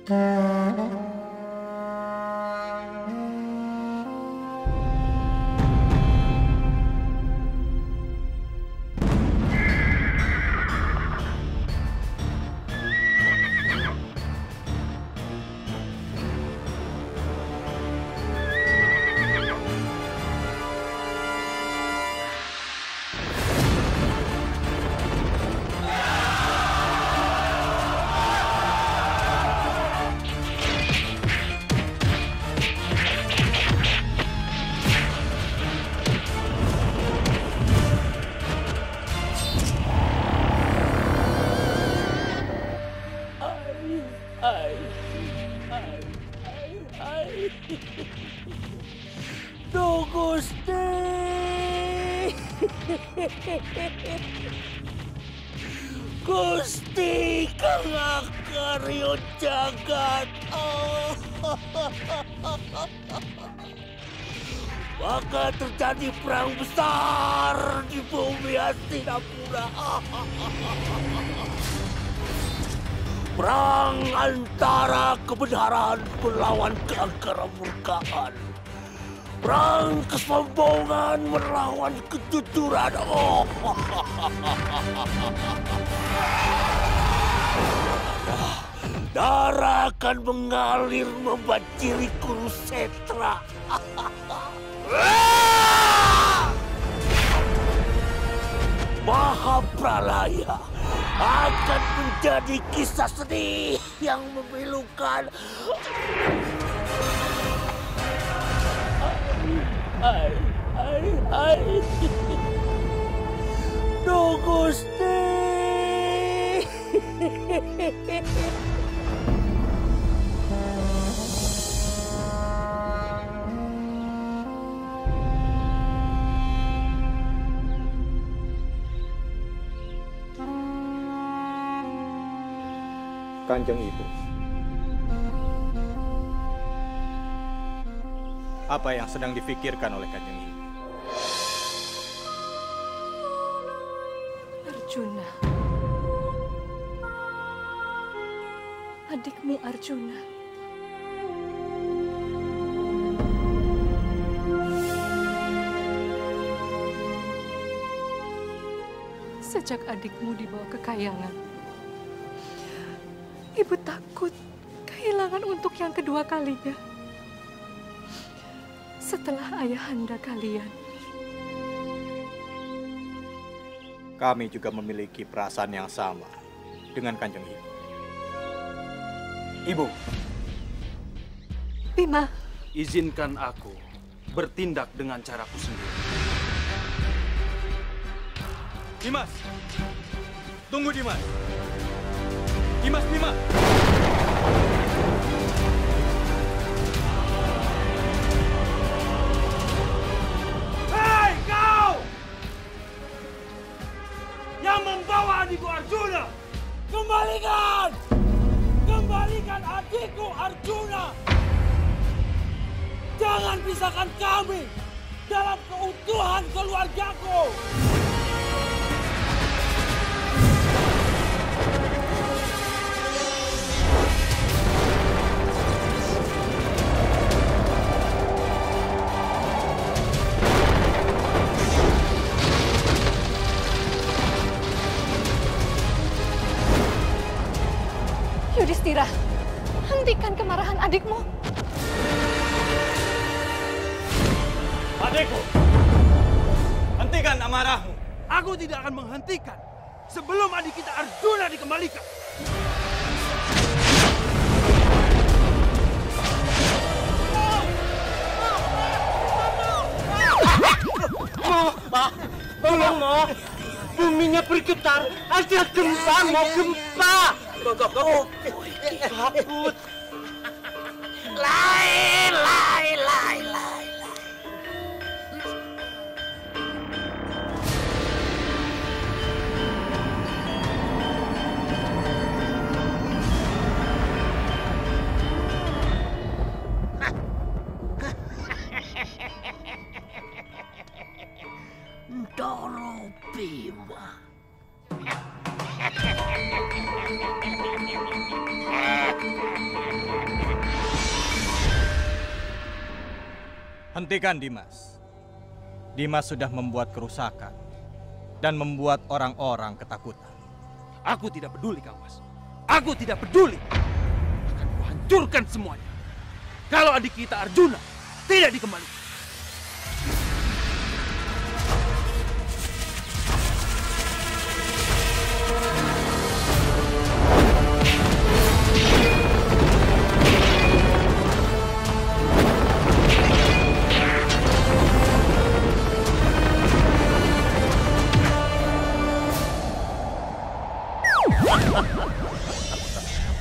Duh Gusti. Gusti Kang Akaryo Jagat. Maka terjadi perang besar di bumi Hastinapura. Perang antara kebenaran melawan keangkara-murkaan. Perang kesombongan melawan kejujuran. Darah akan mengalir membanjiri Kurusetra. Mahapralaya akan menjadi kisah sedih yang memilukan. Duh Gusti. Kanjeng Ibu, apa yang sedang difikirkan oleh Kanjeng Ibu? Arjuna. Adikmu Arjuna. Sejak adikmu dibawa ke Kayangan, Ibu takut kehilangan untuk yang kedua kalinya. Setelah ayahanda kalian. Kami juga memiliki perasaan yang sama dengan Kanjeng Ibu. Ibu. Bima. Izinkan aku bertindak dengan caraku sendiri. Dimas. Tunggu Dimas. Dimas, Bima. Hei kau! Yang membawa adikku Arjuna! Kembalikan! Kembalikan adikku Arjuna! Jangan pisahkan kami dalam keutuhan keluargaku! Yudhistira, hentikan kemarahan adikmu. Adikku, hentikan amarahmu. Aku tidak akan menghentikan sebelum adik kita Arjuna dikembalikan. Tolong, Mo. Buminya bergetar. Ada gempa, mau gempa. Takut. Lain. Doro Bima. Hentikan Dimas. Dimas sudah membuat kerusakan dan membuat orang-orang ketakutan. Aku tidak peduli, Kang Mas. Aku tidak peduli. Akan kuhancurkan semuanya. Kalau adik kita Arjuna tidak dikembalikan.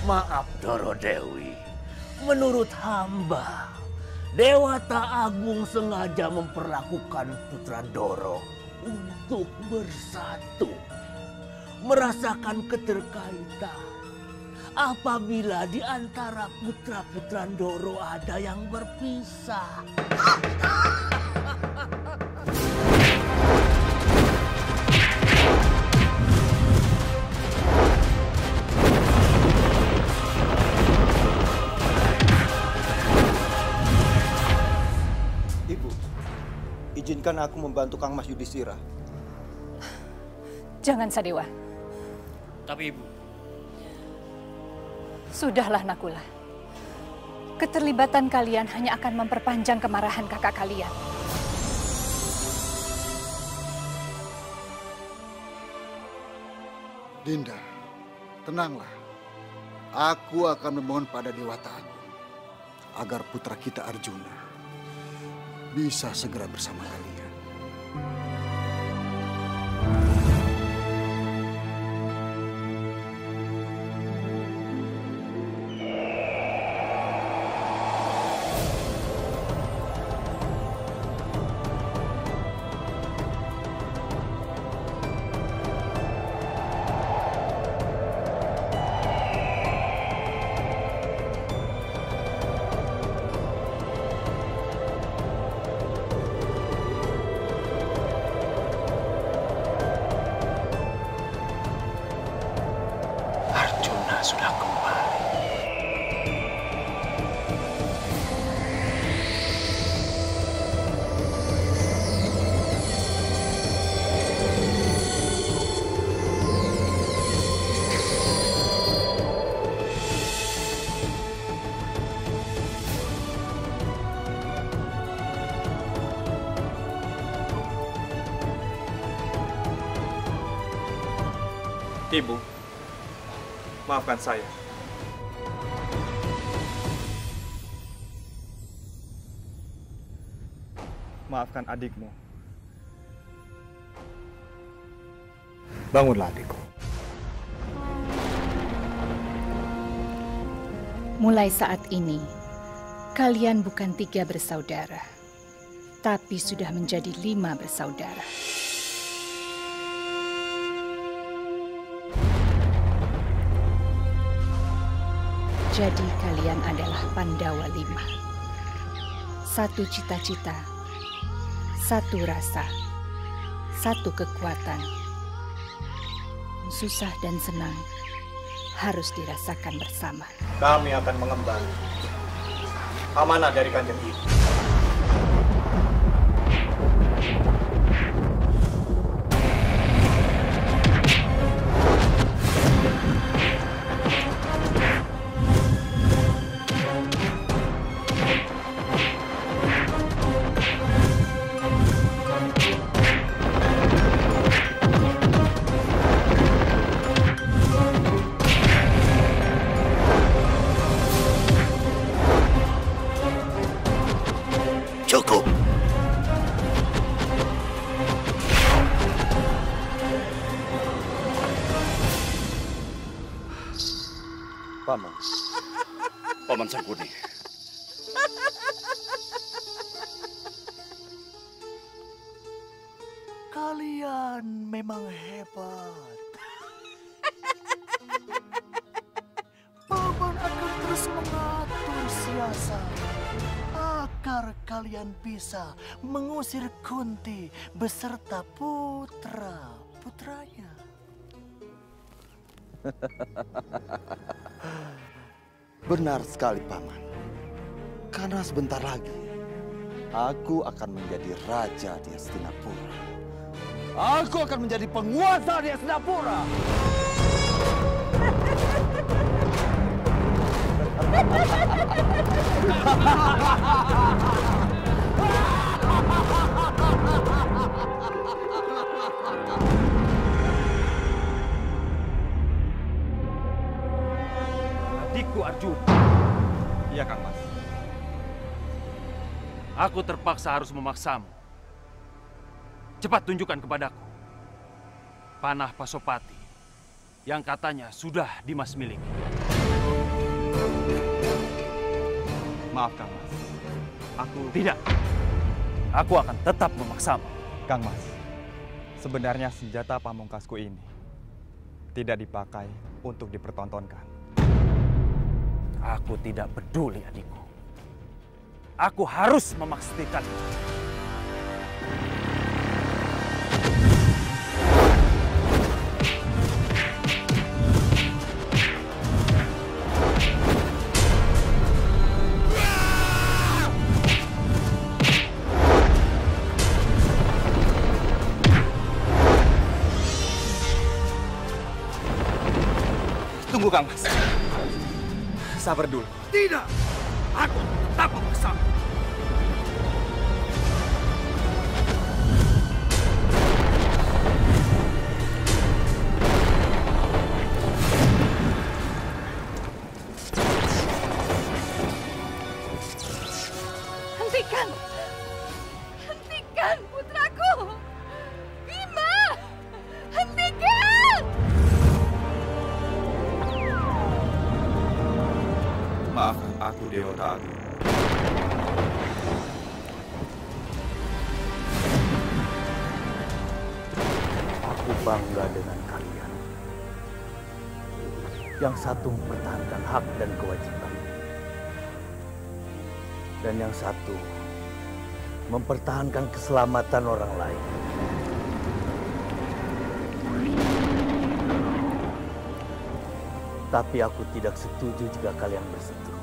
Maaf Doro Dewi, menurut hamba, Dewata Agung sengaja memperlakukan Putra Doro untuk bersatu, merasakan keterkaitan. Apabila di antara putra-putra Doro ada yang berpisah. Ibu, izinkan aku membantu Kang Mas Yudhistira. Jangan, Sadewa. Tapi Ibu, Sudahlah, Nakula. Keterlibatan kalian hanya akan memperpanjang kemarahan kakak kalian. Dinda, tenanglah. Aku akan memohon pada Dewata Agung agar putra kita Arjuna bisa segera bersama kalian. Sudah kembali. Ibu, maafkan saya. Maafkan adikmu. Bangunlah adikku. Mulai saat ini, kalian bukan 3 bersaudara, tapi sudah menjadi 5 bersaudara. Jadi kalian adalah Pandawa 5. 1 cita-cita, 1 rasa, 1 kekuatan. Susah dan senang harus dirasakan bersama. Kami akan mengemban amanah dari Kanjeng Ibu. Cukup. Paman. Paman Sangkuni. Kalian memang hebat. Paman akan terus mengatur siasat agar kalian bisa mengusir Kunti beserta putra-putranya. Benar sekali, Paman. Karena sebentar lagi Aku akan menjadi raja di Hastinapura. Aku akan menjadi penguasa di Hastinapura. Adikku Arjuna. Iya, Kang Mas. Aku terpaksa harus memaksamu. Cepat tunjukkan kepadaku panah Pasopati yang katanya sudah Dimas miliki. Maaf, Kang Mas. Tidak. Aku akan tetap memaksamu. Kang Mas, sebenarnya senjata pamungkasku ini tidak dipakai untuk dipertontonkan. Aku tidak peduli, adikku. Aku harus memastikan. Tunggu, Kang Mas. Sabar dulu. Tidak! Aku tetap memaksamu. Hentikan! Hentikan putraku! Bima! Hentikan! Maafkan aku, Dewata Agung. Aku bangga dengan kalian. Yang satu mempertahankan hak dan kewajiban. Dan yang satu mempertahankan keselamatan orang lain. Tapi aku tidak setuju jika kalian berseteru.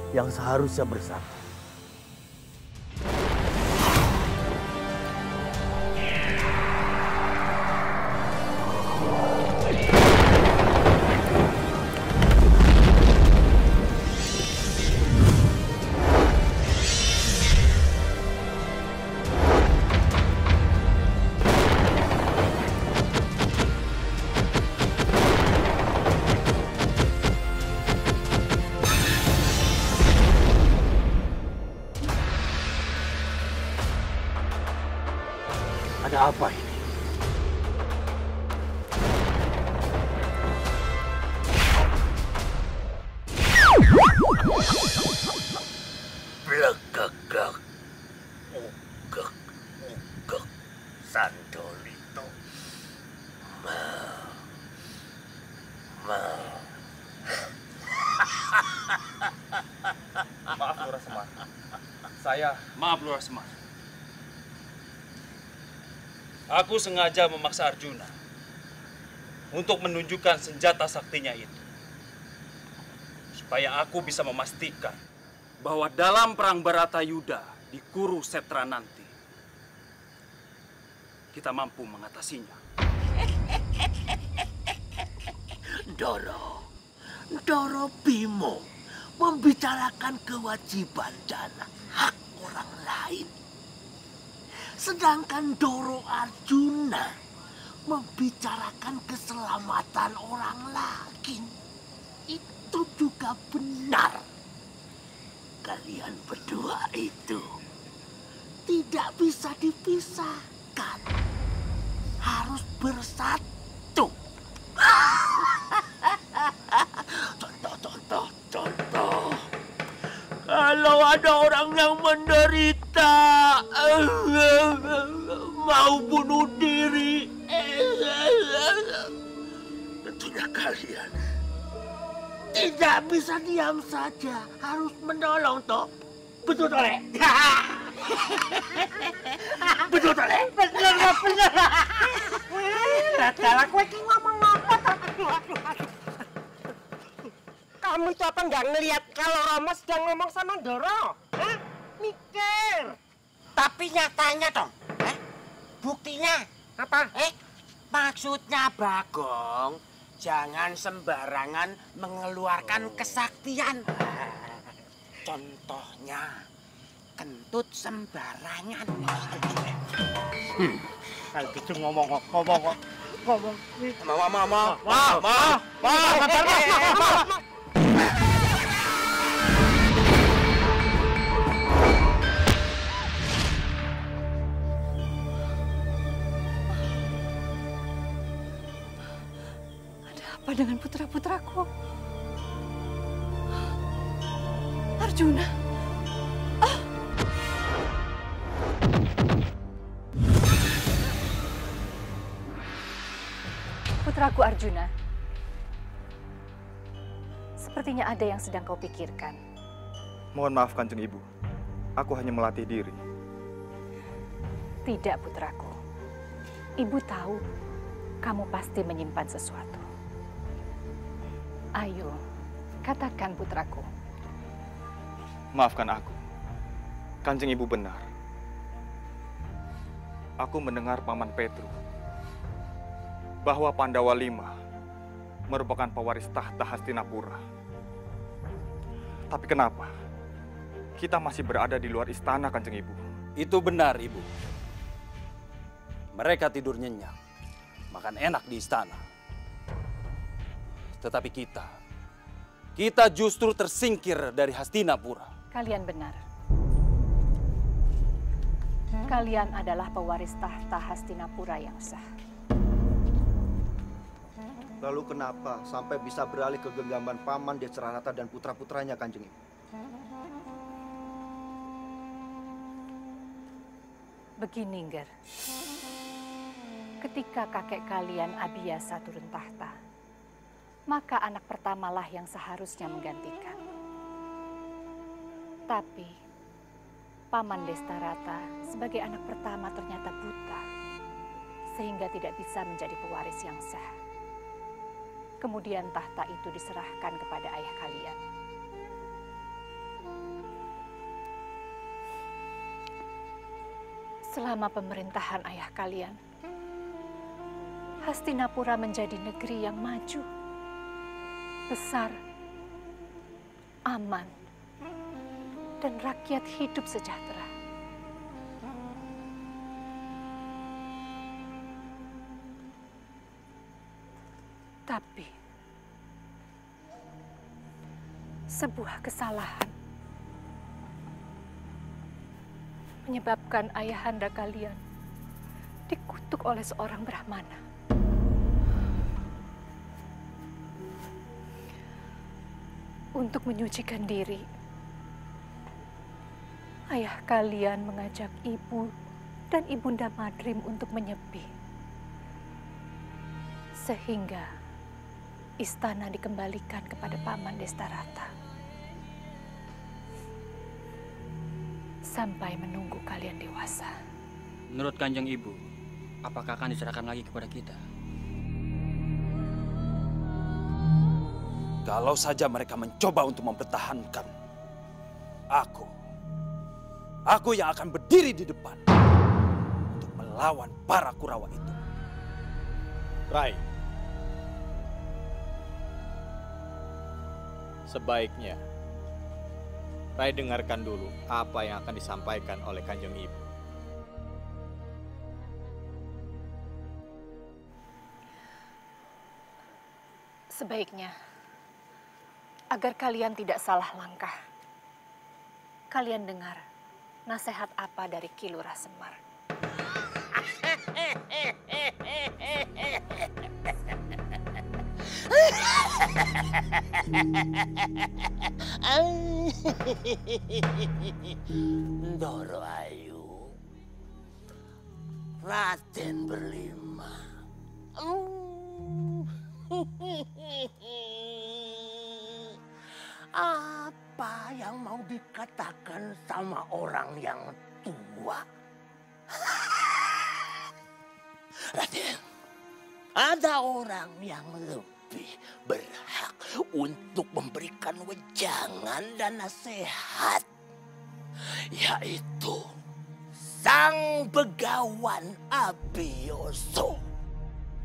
Yang seharusnya bersatu. Ada apa ini? Blekegek, ugek, Sandolito. Maaf, Lurah Semar. Maaf, Lurah Semar. Aku sengaja memaksa Arjuna untuk menunjukkan senjata saktinya itu. Supaya aku bisa memastikan bahwa dalam perang Baratayuda di Kurusetra nanti, kita mampu mengatasinya. Doro Bimo membicarakan kewajiban dan hak orang lain. Sedangkan Doro Arjuna membicarakan keselamatan orang lain. Itu juga benar. Kalian berdua itu tidak bisa dipisahkan. Harus bersatu. Contoh. Kalau ada orang yang menderita, mau bunuh diri, tentunya kalian tidak bisa diam saja, harus menolong toh. Betul tole? Betul tole? Bener. Dalah kowe iki ngomong apa ta? Kamu itu apa nggak ngelihat kalau Rama sedang ngomong sama Doro? Hah? pikir. Tapi nyatanya dong. Buktinya. Apa? Maksudnya Bagong, jangan sembarangan mengeluarkan kesaktian. Contohnya, kentut sembarangan. Kalau gitu ngomong. Ada apa dengan putra-putraku? Arjuna. Putraku Arjuna, sepertinya ada yang sedang kau pikirkan. Mohon maaf Kanjeng Ibu, aku hanya melatih diri. Tidak putraku, ibu tahu kamu pasti menyimpan sesuatu. Ayo, katakan putraku. Maafkan aku, Kanjeng Ibu benar. Aku mendengar Paman Petru bahwa Pandawa Lima merupakan pewaris tahta Hastinapura. Tapi kenapa kita masih berada di luar istana, Kanjeng Ibu? Itu benar, Ibu. Mereka tidur nyenyak, makan enak di istana. Tetapi kita justru tersingkir dari Hastinapura. Kalian benar. Kalian adalah pewaris tahta Hastinapura yang sah. Lalu kenapa sampai bisa beralih ke genggaman Paman Destarata dan putra-putranya, Kanjeng Ibu? Begini, Nger. Ketika kakek kalian Abiyasa turun tahta, maka anak pertamalah yang seharusnya menggantikan. Tapi, Paman Destarata sebagai anak pertama ternyata buta, sehingga tidak bisa menjadi pewaris yang sah. Kemudian tahta itu diserahkan kepada ayah kalian. Selama pemerintahan ayah kalian, Hastinapura menjadi negeri yang maju, besar, aman, dan rakyat hidup sejahtera. Tapi, sebuah kesalahan menyebabkan ayahanda kalian dikutuk oleh seorang Brahmana. Untuk menyucikan diri, ayah kalian mengajak ibu dan ibunda Madrim untuk menyepi. Sehingga istana dikembalikan kepada Paman Destarata. Sampai menunggu kalian dewasa. Menurut Kanjeng Ibu, apakah akan diserahkan lagi kepada kita? Kalau saja mereka mencoba untuk mempertahankan, aku yang akan berdiri di depan untuk melawan para Kurawa itu. Rai, sebaiknya Rai dengarkan dulu apa yang akan disampaikan oleh Kanjeng Ibu. Sebaiknya, agar kalian tidak salah langkah, kalian dengar nasihat apa dari Ki Lurah Semar. Ndoro Ayu, Raden berlima. Apa yang mau dikatakan sama orang yang tua? Raden, ada orang yang lebih berhak untuk memberikan wejangan dan nasihat. yaitu Sang Begawan Abiyasa.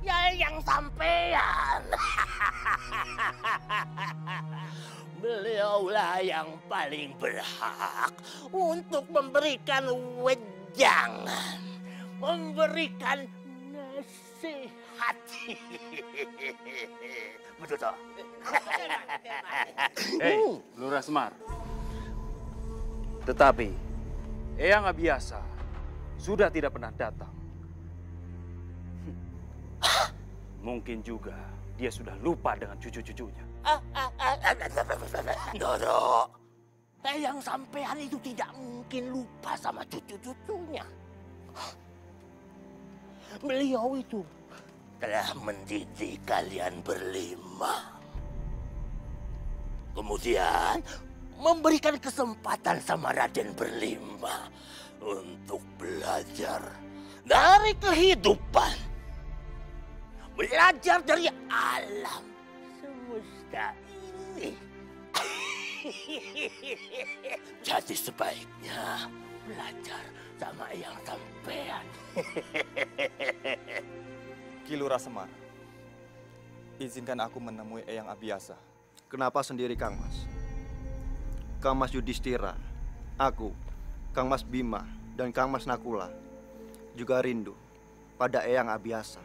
Ya yang sampean. Beliaulah yang paling berhak untuk memberikan wejangan, memberikan nasihat. Betul toh? Hei, Lurah Semar. Tetapi Eyang Abiyasa sudah tidak pernah datang. Mungkin juga dia sudah lupa dengan cucu-cucunya. Ndoro, Eyang sampean itu tidak mungkin lupa sama cucu-cucunya. Beliau itu telah mendidik kalian berlima. Kemudian memberikan kesempatan sama Raden berlima untuk belajar dari kehidupan. Belajar dari alam semesta ini. Jadi sebaiknya belajar sama yang sampean. Ki Lurah Semar, izinkan aku menemui Eyang Abiyasa. Kenapa sendiri, Kang Mas? Kang Mas Yudhistira, aku, Kang Mas Bima, dan Kang Mas Nakula juga rindu pada Eyang Abiyasa.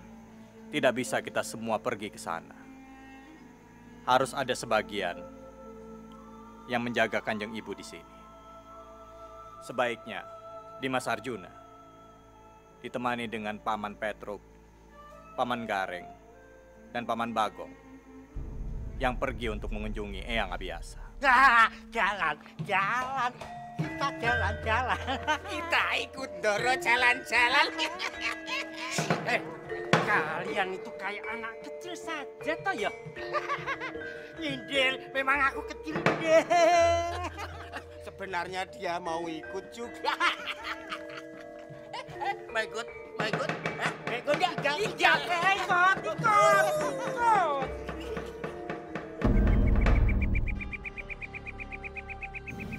Tidak bisa kita semua pergi ke sana. Harus ada sebagian yang menjaga Kanjeng Ibu di sini. Sebaiknya Dimas Arjuna ditemani dengan Paman Petruk, Paman Gareng, dan Paman Bagong yang pergi untuk mengunjungi Eyang Abiyasa. Jalan. Kita jalan-jalan. Kita ikut Ndoro jalan-jalan. Kalian itu kayak anak kecil saja toh ya? Nyindir, memang aku kecil deh. Sebenarnya dia mau ikut juga. Mau ikut? Ikut ya? Ikut.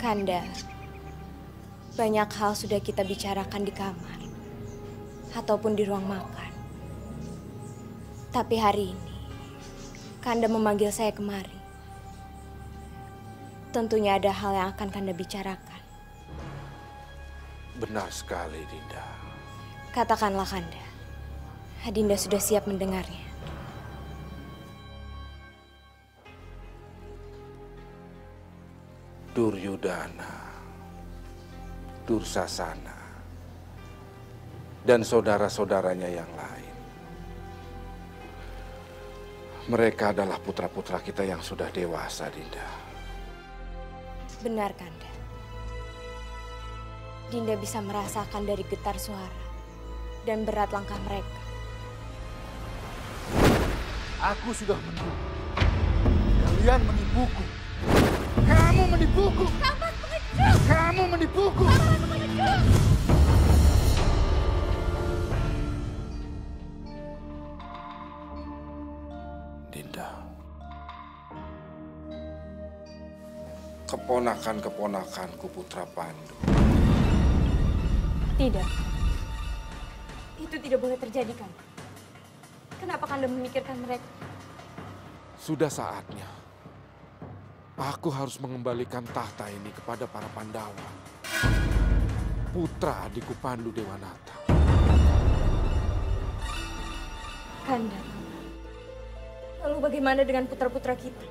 Kanda, banyak hal sudah kita bicarakan di kamar ataupun di ruang makan. Tapi hari ini, Kanda memanggil saya kemari. Tentunya ada hal yang akan Kanda bicarakan. Benar sekali, Dinda. Katakanlah, Kanda. Adinda sudah siap mendengarnya. Duryudana, Dursasana, dan saudara-saudaranya yang lain. Mereka adalah putra-putra kita yang sudah dewasa, Dinda. Benar, Kanda. Dinda bisa merasakan dari getar suara dan berat langkah mereka. Aku sudah menunggu. Kalian menipuku. Kamu menipuku. Kamu menipuku. Dinda, keponakan-keponakanku Putra Pandu. Tidak. Itu tidak boleh terjadi, Kanda. Kenapa Kanda memikirkan mereka? Sudah saatnya. Aku harus mengembalikan tahta ini kepada para Pandawa. Putra adikku Pandu Dewanata. Kanda, lalu bagaimana dengan putra-putra kita?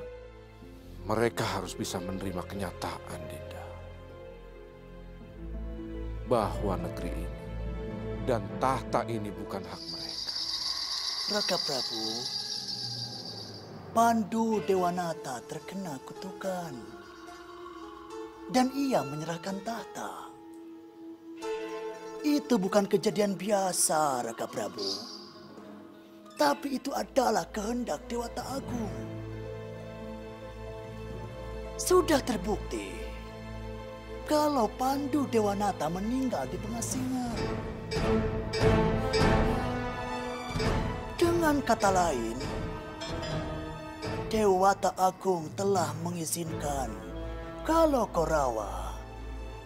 Mereka harus bisa menerima kenyataan, Dinda. Bahwa negeri ini dan tahta ini bukan hak mereka. Raka Prabu, Pandu Dewanata terkena kutukan. Dan ia menyerahkan tahta. Itu bukan kejadian biasa, Raka Prabu. Tapi itu adalah kehendak Dewata Agung. Sudah terbukti kalau Pandu Dewanata meninggal di pengasingan. Dengan kata lain, Dewata Agung telah mengizinkan kalau Korawa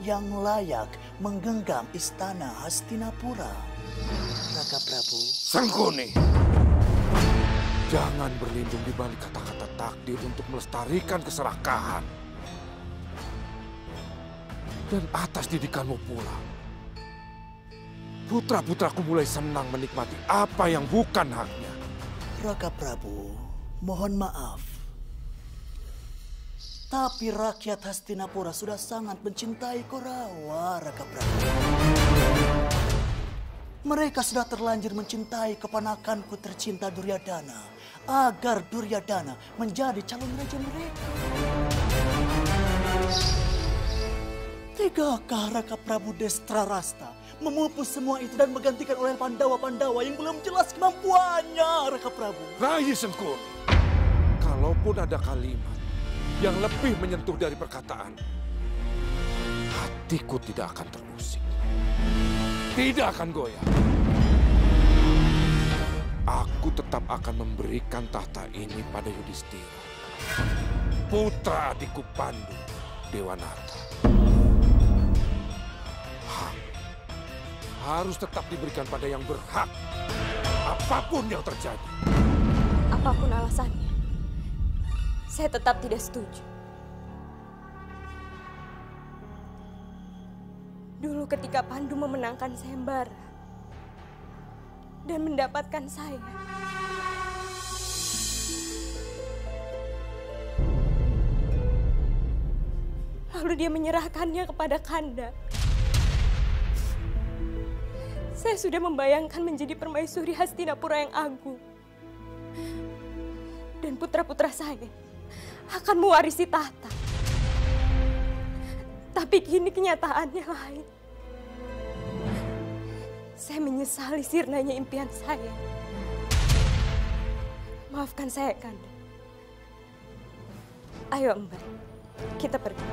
yang layak menggenggam istana Hastinapura. Raka Prabu. Sangkuni, jangan berlindung di balik kata-kata takdir untuk melestarikan keserakahan. Dan atas didikanmu pula, putra-putraku mulai senang menikmati apa yang bukan haknya. Raka Prabu, mohon maaf. Tapi rakyat Hastinapura sudah sangat mencintai Korawa, Raka Prabu. Mereka sudah terlanjur mencintai keponakanku tercinta Duryodhana, agar Duryodhana menjadi calon raja mereka. Tegakah Raka Prabu Destrarasta memupus semua itu dan menggantikan oleh Pandawa-Pandawa yang belum jelas kemampuannya, Raka Prabu? Rai Sangkuni, kalaupun ada kalimat yang lebih menyentuh dari perkataan, hatiku tidak akan terusik, tidak akan goyah. Aku tetap akan memberikan tahta ini pada Yudhistira, putra adikku Pandu Dewanata. Hak harus tetap diberikan pada yang berhak, apapun yang terjadi. Apapun alasannya, saya tetap tidak setuju. Dulu ketika Pandu memenangkan sayembara dan mendapatkan saya, lalu dia menyerahkannya kepada Kanda. Saya sudah membayangkan menjadi permaisuri Hastinapura yang agung. Dan putra-putra saya akan mewarisi tahta. Tapi kini kenyataannya lain. Saya menyesali sirnanya impian saya. Maafkan saya, Kanda. Ayo, Ember, kita pergi.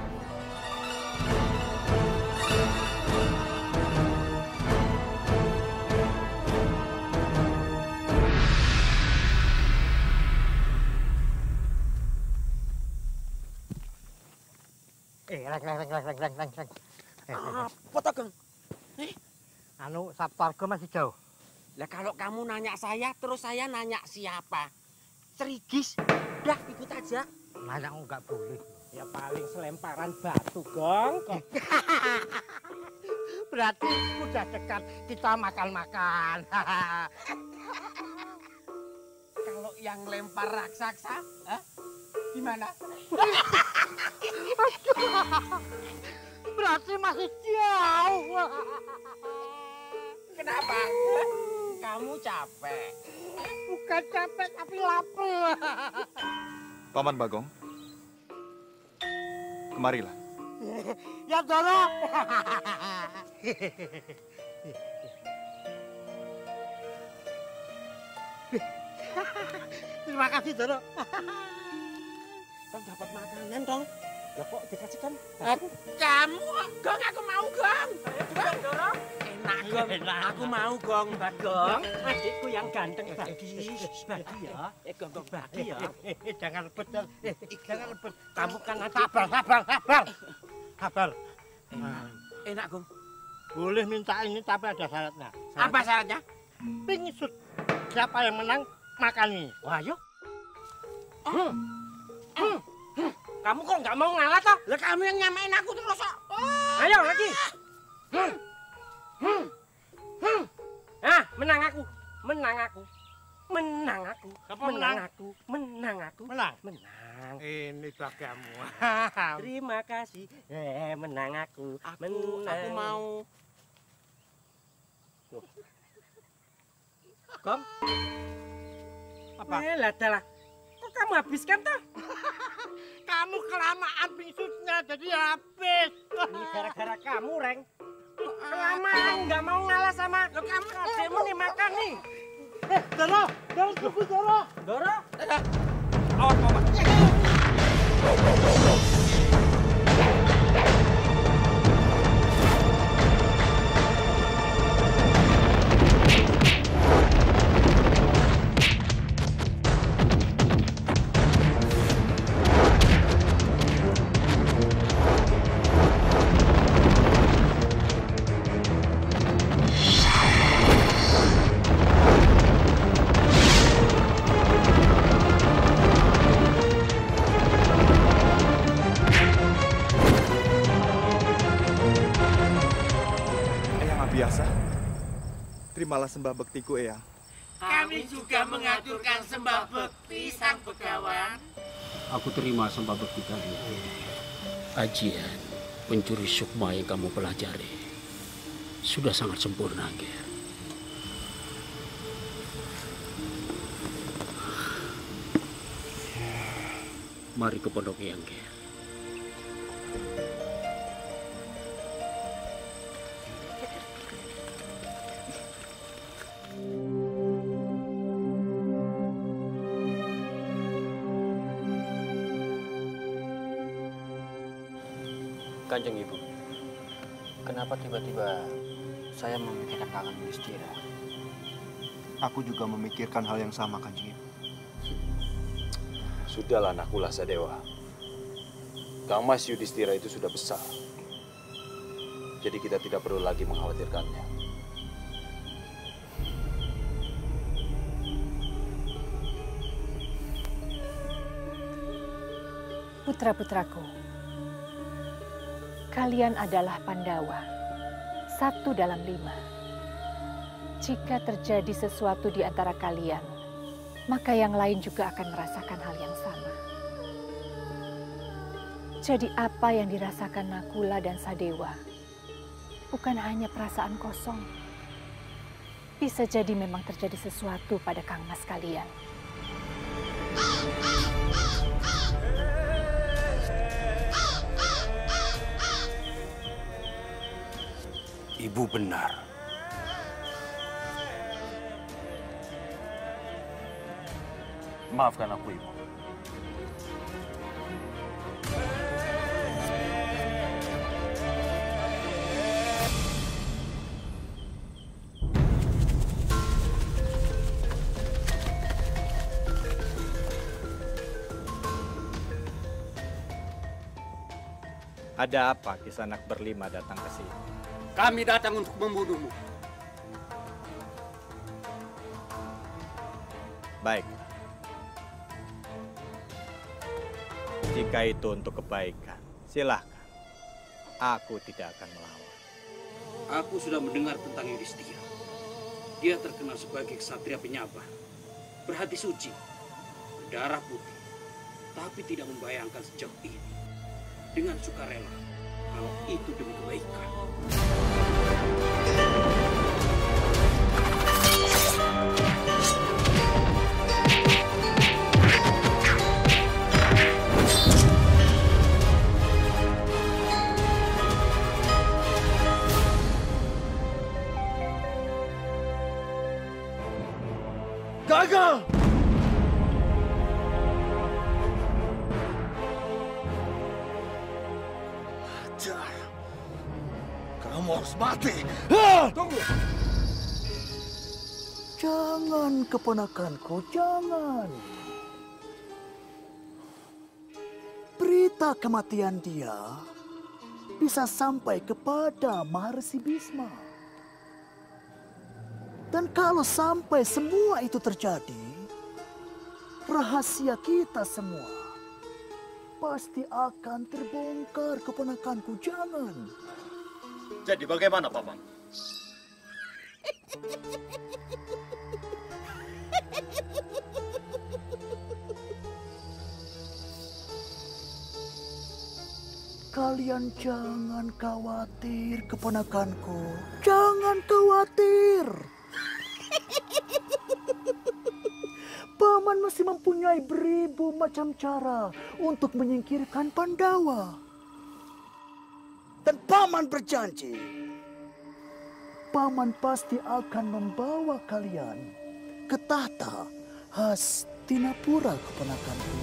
Reng. Apa toh, Kang? Anu, Saptarga masih jauh. Lah kalau kamu nanya saya, terus saya nanya siapa? Serigis? Udah, ikut aja. Nanya enggak boleh. Ya paling selemparan batu, Gong. Berarti udah dekat kita makan-makan. Kalau yang lempar raksasa, gimana? Berarti masih jauh. Kenapa? Kamu capek? Bukan capek, tapi lapar. Paman Bagong, kemarilah. Ya, Doro. Terima kasih, Doro. Bang dapat makanan dong. Ya kok dikasihkan? Kamu, Gong, aku mau, Gong. Gong, Doro. Enak, Gong. Aku mau, Gong. Bagong, adikku yang ganteng bagi. Bagi ya. Gong, bagi ya. Jangan rebut, jangan rebut. Kamu kan Sabar. Enak, Gong. Boleh minta ini, tapi ada syaratnya. Apa syaratnya? Pingsut. Siapa yang menang, makan ini. Wah, yuk. Kamu kok nggak mau ngalah toh? Lah kamu yang nyamain aku terus kok. Ayo lagi. Menang aku. Menang. Ini bagamu. Terima kasih. Menang aku. Aku mau. Gong. Apa? Lah. Kok kamu habiskan toh? Kamu kelamaan pingsutnya jadi habis. Ini gara-gara kamu, Reng. Kelamaan nggak mau ngalah sama lo kamu. Adekmu nih makan nih. Doro, tunggu Doro. Doro. Awas, Paman. terimalah sembah bektiku, Eyang. Kami juga mengaturkan sembah bekti sang begawan. Aku terima sembah bekti kalian. Ajian pencuri sukma yang kamu pelajari sudah sangat sempurna, Ger. Mari ke pondok Eyang, Ger. Kanjeng Ibu, kenapa tiba-tiba saya memikirkan Kakang Yudhistira? Aku juga memikirkan hal yang sama, Kanjeng Ibu. Sudahlah Nakula Sadewa. Kang Mas Yudhistira itu sudah besar. Jadi kita tidak perlu lagi mengkhawatirkannya. Putra-putraku, kalian adalah Pandawa, 1 dalam 5. Jika terjadi sesuatu di antara kalian, maka yang lain juga akan merasakan hal yang sama. Jadi apa yang dirasakan Nakula dan Sadewa bukan hanya perasaan kosong. Bisa jadi memang terjadi sesuatu pada Kang Mas kalian. Ibu benar. Maafkan aku, Ibu. Ada apa Kisanak berlima datang ke sini? Kami datang untuk membunuhmu. Baik. Jika itu untuk kebaikan, silahkan. Aku tidak akan melawan. Aku sudah mendengar tentang Yudhistira. Dia terkenal sebagai ksatria penyabar, berhati suci, berdarah putih, tapi tidak membayangkan sejauh ini. Dengan sukarela, kalau itu demi kebaikan. Gagal! Kamu harus mati. Tunggu. Jangan, keponakanku, jangan. Berita kematian dia bisa sampai kepada Maharishi Bhisma. Dan kalau sampai semua itu terjadi, rahasia kita semua pasti akan terbongkar, keponakanku, jangan. Jadi bagaimana, Paman? Kalian jangan khawatir, keponakanku. Jangan khawatir. Paman masih mempunyai beribu macam cara untuk menyingkirkan Pandawa. Dan Paman berjanji, Paman pasti akan membawa kalian ke tahta Hastinapura, keponakanku.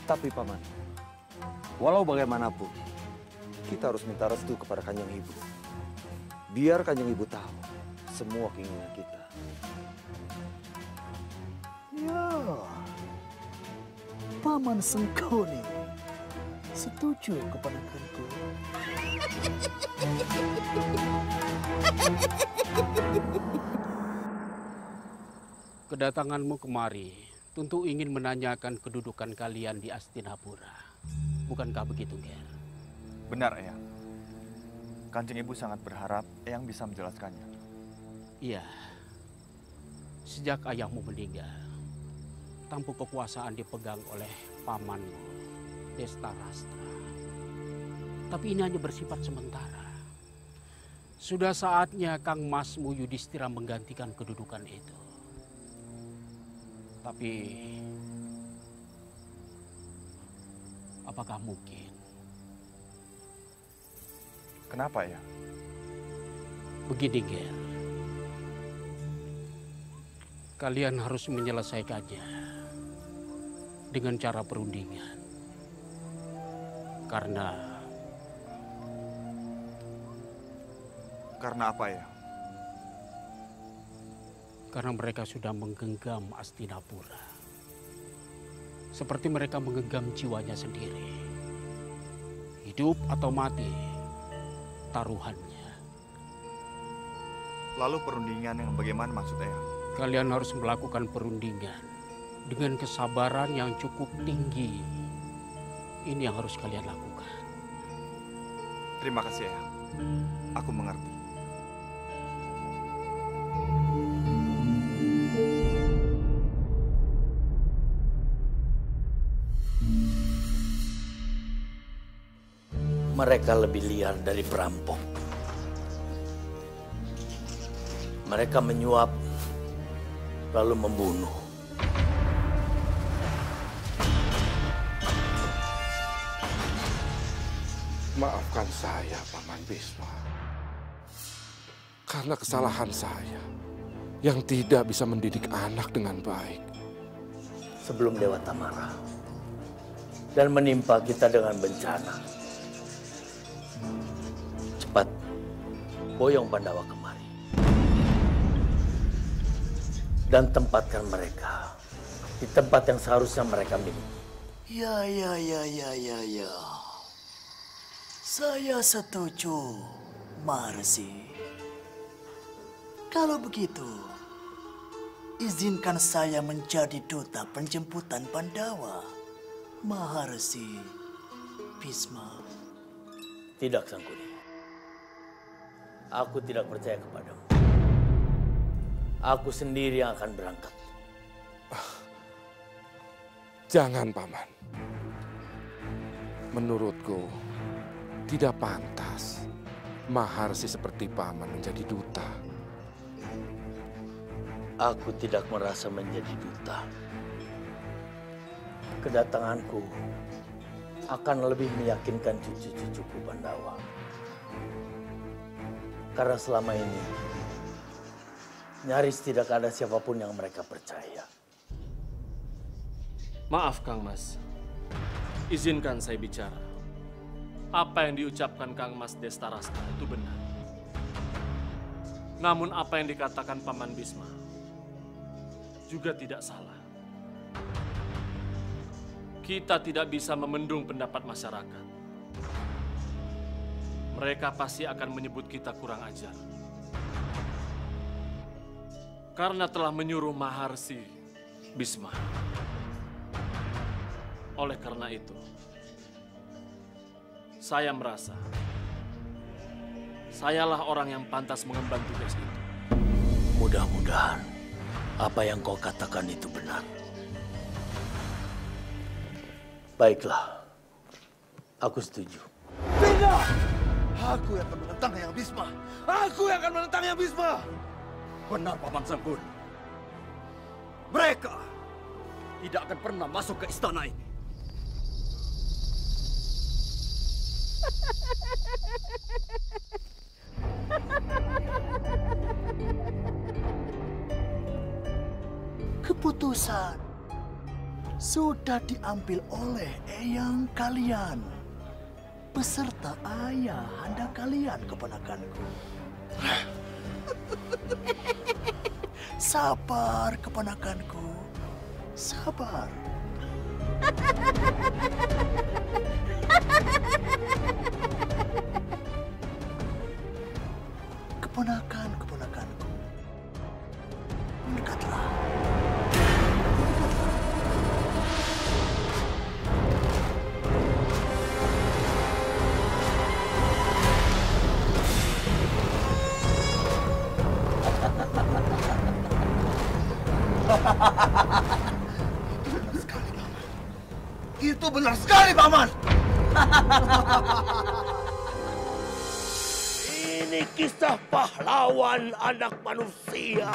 Tapi Paman, walau bagaimanapun, kita harus minta restu kepada Kanjeng Ibu. Biar Kanjeng Ibu tahu semua keinginan kita. Ya, Paman Sengkuni setuju, keponakanku. Kedatanganmu kemari tentu ingin menanyakan kedudukan kalian di Hastinapura. Bukankah begitu, Ger? Benar, Eyang. Kanjeng Ibu sangat berharap Eyang bisa menjelaskannya. Iya. Sejak ayahmu meninggal, tampuk kekuasaan dipegang oleh pamanmu, Destarastra. Tapi ini hanya bersifat sementara. Sudah saatnya Kang Masmu Yudhistira menggantikan kedudukan itu. Tapi apakah mungkin? Kenapa ya? Begini, Ger. Kalian harus menyelesaikannya dengan cara perundingan. Karena apa ya? Karena mereka sudah menggenggam Hastinapura. Seperti mereka menggenggam jiwanya sendiri. Hidup atau mati, taruhannya. Lalu perundingan yang bagaimana maksud Eyang? Kalian harus melakukan perundingan dengan kesabaran yang cukup tinggi. Ini yang harus kalian lakukan. Terima kasih, Eyang. Aku mengerti. Mereka lebih liar dari perampok. Mereka menyuap, lalu membunuh. Maafkan saya, Paman Bisma. Karena kesalahan saya yang tidak bisa mendidik anak dengan baik. Sebelum Dewata marah dan menimpa kita dengan bencana, cepat boyong Pandawa kemari dan tempatkan mereka di tempat yang seharusnya mereka miliki. Ya. Saya setuju, Maharsi. Kalau begitu, izinkan saya menjadi duta penjemputan Pandawa, Maharsi Bisma. Tidak, Sangkuni. Aku tidak percaya kepadamu. Aku sendiri yang akan berangkat. Jangan, Paman. Menurutku, tidak pantas Maharsi seperti Paman menjadi duta. Aku tidak merasa menjadi duta. Kedatanganku akan lebih meyakinkan cucu-cucuku Pandawa. Karena selama ini nyaris tidak ada siapapun yang mereka percaya. Maaf, Kang Mas. Izinkan saya bicara. Apa yang diucapkan Kang Mas Destarastra itu benar. Namun apa yang dikatakan Paman Bisma juga tidak salah. Kita tidak bisa memendung pendapat masyarakat. Mereka pasti akan menyebut kita kurang ajar. Karena telah menyuruh Maharsi Bisma. Oleh karena itu, saya merasa sayalah orang yang pantas mengemban tugas itu. Mudah-mudahan apa yang kau katakan itu benar. Baiklah, aku setuju. Tidak! Aku yang akan menentang Yang Bisma. Aku yang akan menentang Yang Bisma. Benar, Paman Sanggun. Mereka tidak akan pernah masuk ke istana ini. Keputusan sudah diambil oleh eyang kalian beserta ayah anda kalian, keponakanku. Sabar, keponakanku. Sabar. Keponakanku. Mendekatlah. Itu benar sekali, Paman. Ini kisah pahlawan anak manusia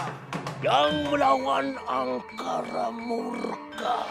yang melawan angkara murka.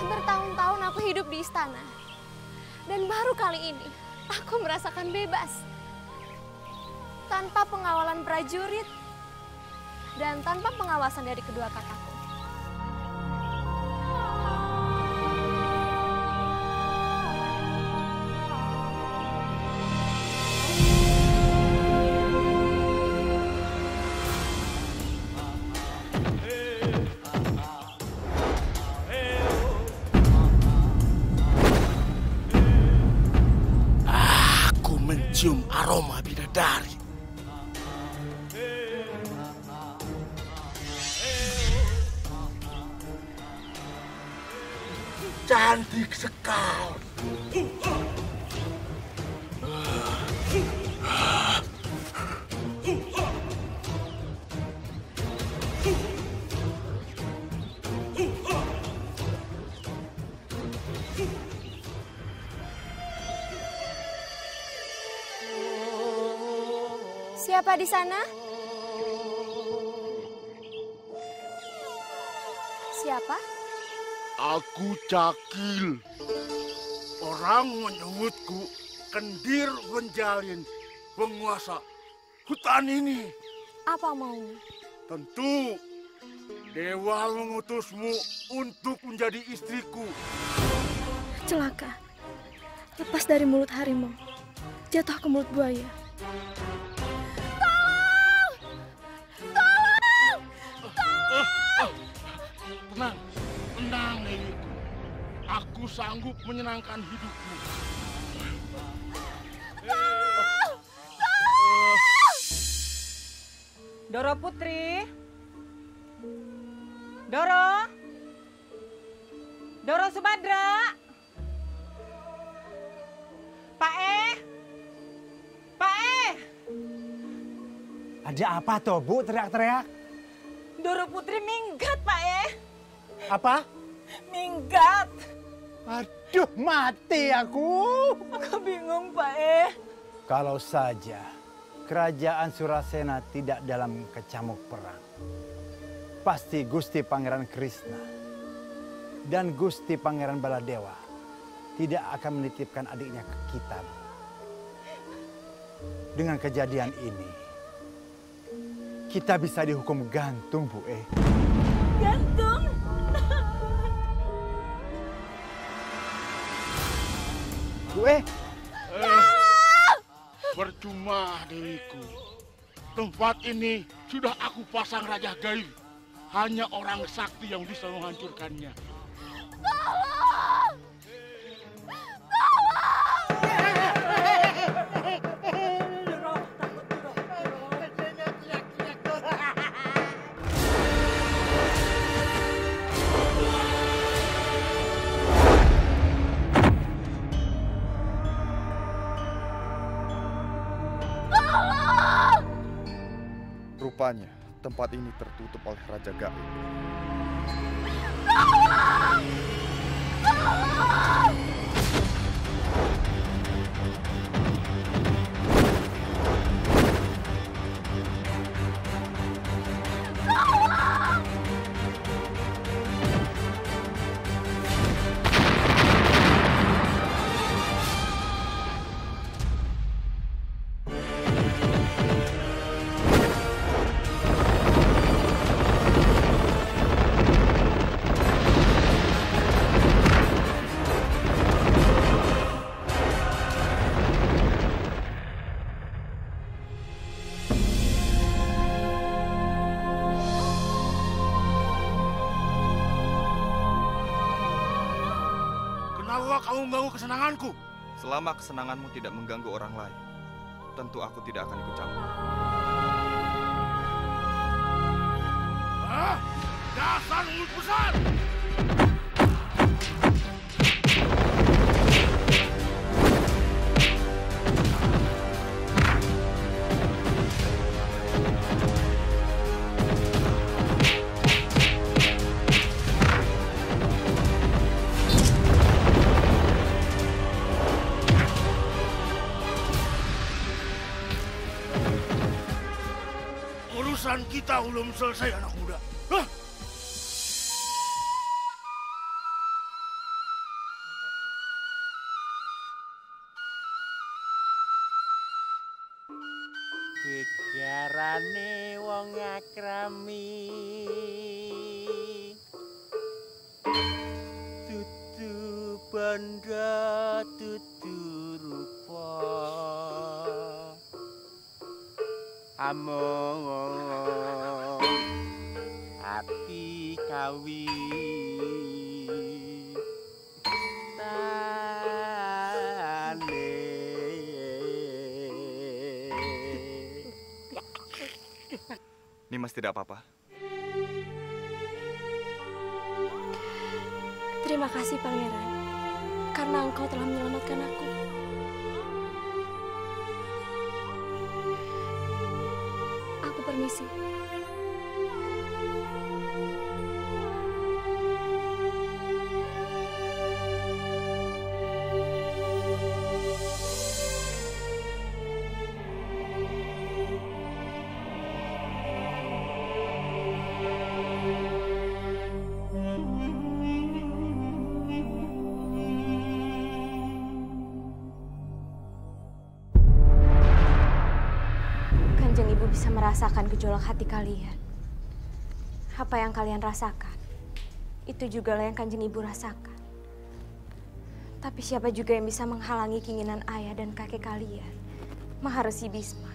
Bertahun-tahun aku hidup di istana. Dan baru kali ini aku merasakan bebas. Tanpa pengawalan prajurit dan tanpa pengawasan dari kedua kakakku. Cium aroma bidadari. Cantik sekali. Siapa di sana? Siapa? Aku Cakil. Orang menyebutku Kendir Benjalin, penguasa hutan ini. Apa maumu? Tentu Dewa mengutusmu untuk menjadi istriku. Celaka. Lepas dari mulut harimau, jatuh ke mulut buaya. Tenang, tenang Dewiku. Aku sanggup menyenangkan hidupmu. Doro Putri. Doro. Doro Subadra. Pak Pak Ada apa toh, Bu, teriak-teriak? Doro Putri minggat, Pak Apa? Minggat. Aduh, mati aku. Aku bingung, Pak Kalau saja kerajaan Surasena tidak dalam kecamuk perang, pasti Gusti Pangeran Krishna dan Gusti Pangeran Baladewa tidak akan menitipkan adiknya ke kita. Dengan kejadian ini, kita bisa dihukum gantung, Bu. Gantung? Bu. Percuma, Dewiku. Tempat ini sudah aku pasang Raja Gaib. Hanya orang sakti yang bisa menghancurkannya. Tolong! Rupanya tempat ini tertutup oleh Raja Gaib. Tolong! Tolong! Kenapa kamu mengganggu kesenanganku? Selama kesenanganmu tidak mengganggu orang lain, tentu aku tidak akan ikut campur. Hah? Dasar mulut besar! Urusan kita belum selesai, anak muda. Hah? Gegarane wong akrami tutu bondo tutu rupa among ati kawi Nimas tidak apa-apa. Terima kasih, Pangeran, karena engkau telah menyelamatkan aku. Aku permisi. Kanjeng Ibu bisa merasakan gejolak hati kalian. Apa yang kalian rasakan, itu juga lah yang Kanjeng Ibu rasakan. Tapi siapa juga yang bisa menghalangi keinginan ayah dan kakek kalian, Maharesi Bisma?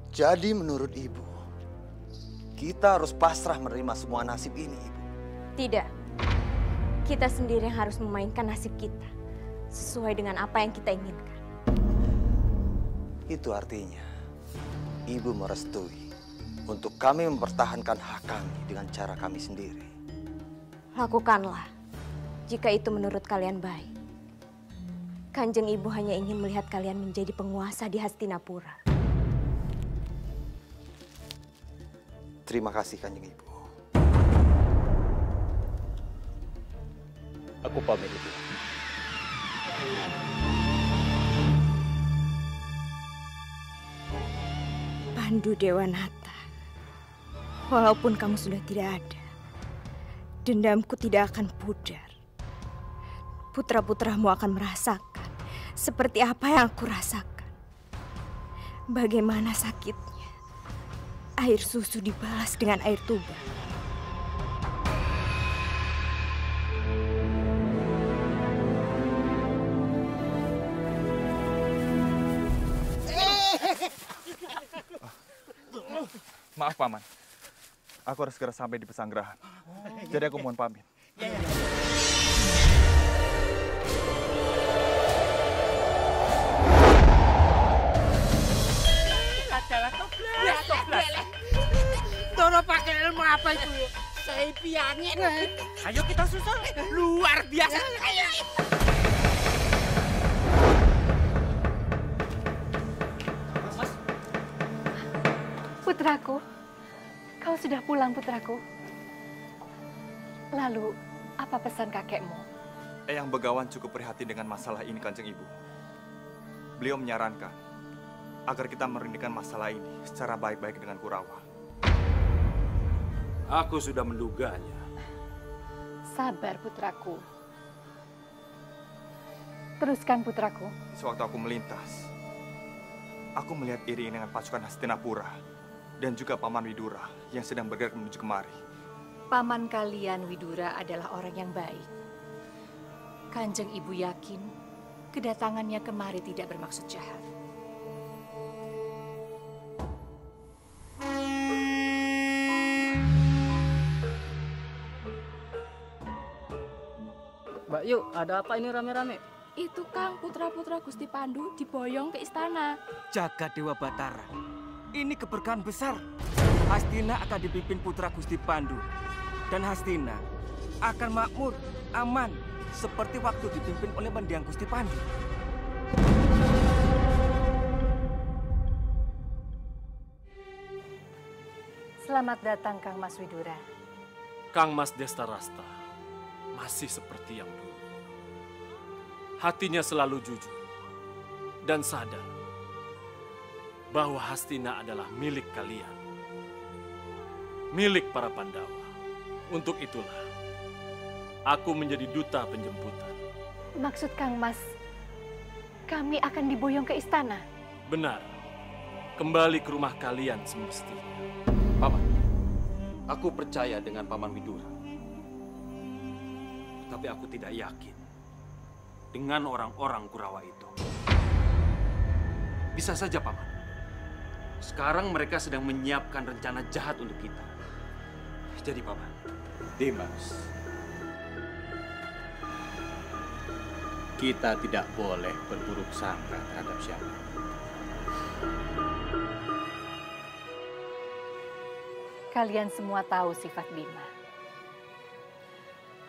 Jadi menurut Ibu, kita harus pasrah menerima semua nasib ini, Ibu? Tidak. Kita sendiri yang harus memainkan nasib kita, sesuai dengan apa yang kita inginkan. Itu artinya, Ibu merestui untuk kami mempertahankan hak kami dengan cara kami sendiri. Lakukanlah, jika itu menurut kalian baik. Kanjeng Ibu hanya ingin melihat kalian menjadi penguasa di Hastinapura. Terima kasih, Kanjeng Ibu. Aku pamit dulu. Pandu Dewanata, walaupun kamu sudah tidak ada, dendamku tidak akan pudar. Putra-putramu akan merasakan seperti apa yang aku rasakan. Bagaimana sakitnya air susu dibalas dengan air tuba. Maaf, Paman. Aku harus segera sampai di pesanggerahan. Jadi aku mohon pamit. Toro pakai ilmu apa itu? Saya piangin. Ayo kita susul. Luar biasa. Ayo. Putraku, kau sudah pulang, putraku. Lalu, apa pesan kakekmu? Eyang Begawan cukup prihatin dengan masalah ini, Kanjeng Ibu. Beliau menyarankan agar kita merundingkan masalah ini secara baik-baik dengan Kurawa. Aku sudah menduganya. Sabar, putraku. Teruskan, putraku. Sewaktu aku melintas, aku melihat iring dengan pasukan Hastinapura dan juga Paman Widura yang sedang bergerak menuju kemari. Paman kalian, Widura, adalah orang yang baik. Kanjeng Ibu yakin kedatangannya kemari tidak bermaksud jahat. Mbak Yu, ada apa ini rame-rame? Itu Kang, putra-putra Gusti Pandu diboyong ke istana. Jagat Dewa Batara, ini keberkahan besar. Hastina akan dipimpin putra Gusti Pandu. Dan Hastina akan makmur, aman, seperti waktu dipimpin oleh mendiang Gusti Pandu. Selamat datang, Kang Mas Widura. Kang Mas Destarasta masih seperti yang dulu. Hatinya selalu jujur dan sadar bahwa Hastina adalah milik kalian. Milik para Pandawa. Untuk itulah, aku menjadi duta penjemputan. Maksud Kang Mas, kami akan diboyong ke istana? Benar. Kembali ke rumah kalian semestinya. Paman, aku percaya dengan Paman Widura. Tapi aku tidak yakin dengan orang-orang Kurawa itu. Bisa saja, Paman. Sekarang mereka sedang menyiapkan rencana jahat untuk kita. Jadi, Paman. Dimas, kita tidak boleh berburuk sangka terhadap siapa. Kalian semua tahu sifat Bima.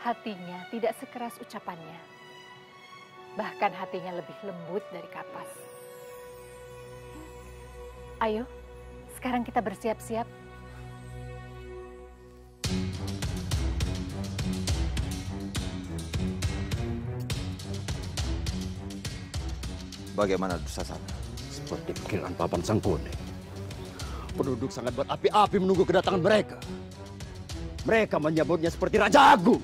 Hatinya tidak sekeras ucapannya. Bahkan hatinya lebih lembut dari kapas. Ayo, sekarang kita bersiap-siap. Bagaimana Dursasana? Seperti kilan papan Sangkuni. Penduduk sangat berapi-api menunggu kedatangan mereka. Mereka menyambutnya seperti Raja Agung.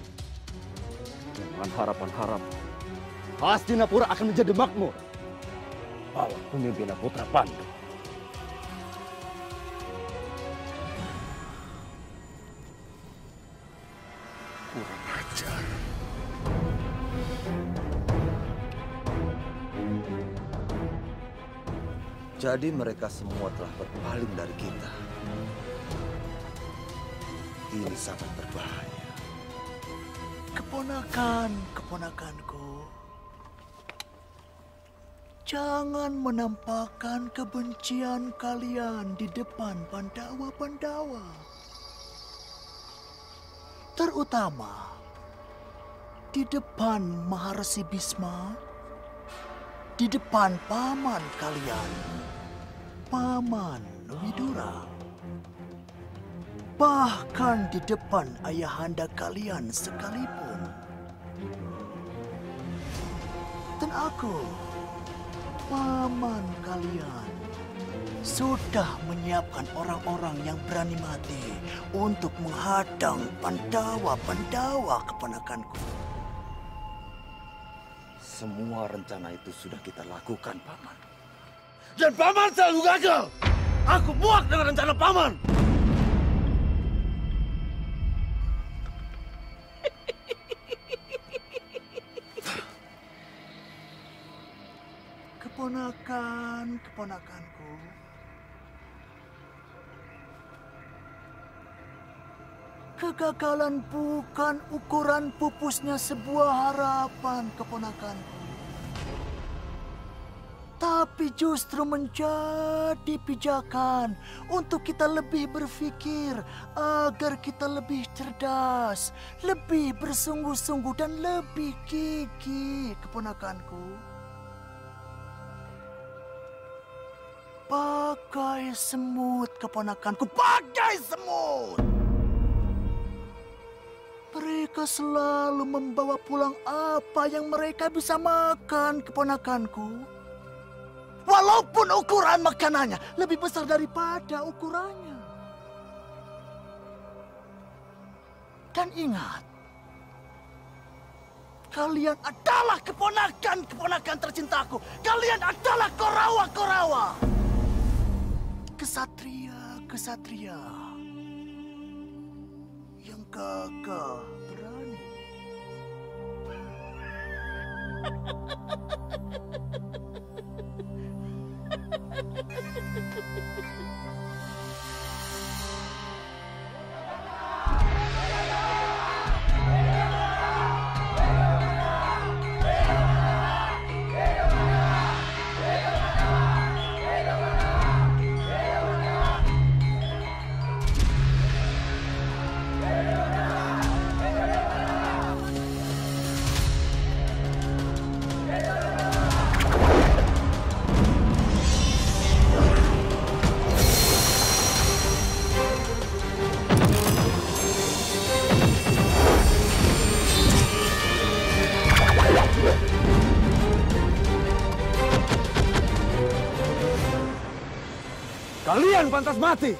Dengan harapan-harapan, Hastinapura akan menjadi makmur. Bawah pemimpinan putra Pandu. Kurang ajar. Jadi mereka semua telah berpaling dari kita. Ini sangat berbahaya. Keponakan-keponakanku, jangan menampakkan kebencian kalian di depan Pandawa-Pandawa. Terutama di depan Maharsi Bisma, di depan paman kalian, Paman Widura. Bahkan di depan ayahanda kalian sekalipun. Dan aku, paman kalian, sudah menyiapkan orang-orang yang berani mati untuk menghadang Pandawa-Pandawa keponakanku. Semua rencana itu sudah kita lakukan, Paman. Dan Paman selalu gagal. Aku muak dengan rencana Paman. Keponakan-keponakanku, Kegagalan bukan ukuran pupusnya sebuah harapan, keponakanku. Tapi justru menjadi pijakan untuk kita lebih berpikir agar kita lebih cerdas, lebih bersungguh-sungguh dan lebih gigih, keponakanku. Bagai semut, keponakanku, bagai semut. Mereka selalu membawa pulang apa yang mereka bisa makan, keponakanku. Walaupun ukuran makanannya lebih besar daripada ukurannya. Dan ingat, kalian adalah keponakan-keponakan tercintaku. Kalian adalah Korawa-Korawa. Kesatria-kesatria yang gagah berani. Kalian pantas mati.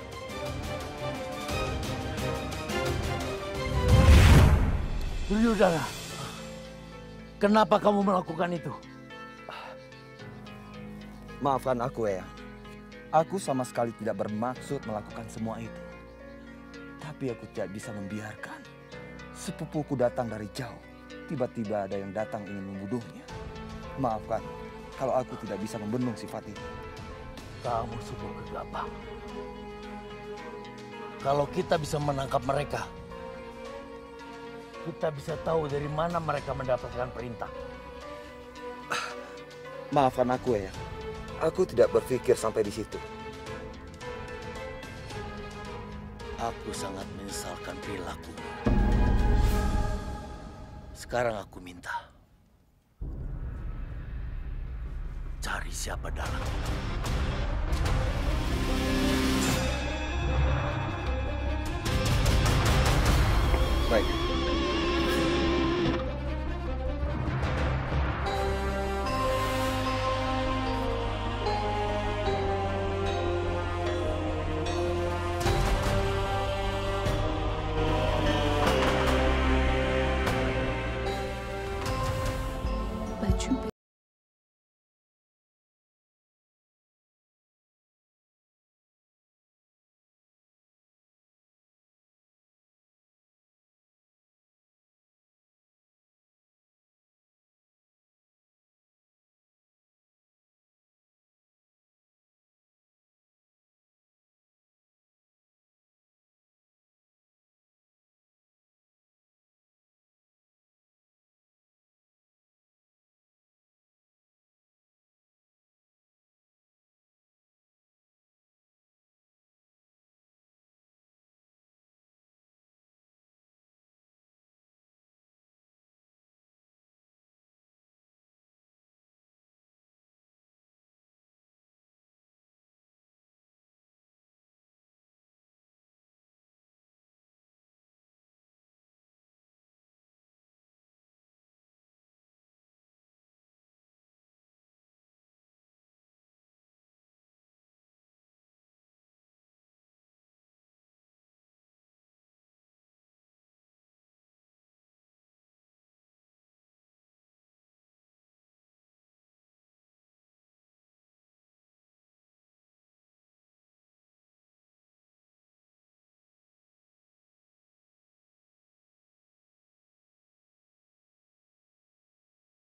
Duryodhana, kenapa kamu melakukan itu? Maafkan aku, Eyang. Aku sama sekali tidak bermaksud melakukan semua itu. Tapi aku tidak bisa membiarkan sepupuku datang dari jauh. Tiba-tiba ada yang datang ingin membunuhnya. Maafkan kalau aku tidak bisa membendung sifat itu. Kamu sungguh gegabah. Kalau kita bisa menangkap mereka, kita bisa tahu dari mana mereka mendapatkan perintah. Maafkan aku, Eyang. Aku tidak berpikir sampai di situ. Aku sangat menyesalkan perilaku. Sekarang aku minta, cari siapa dalang.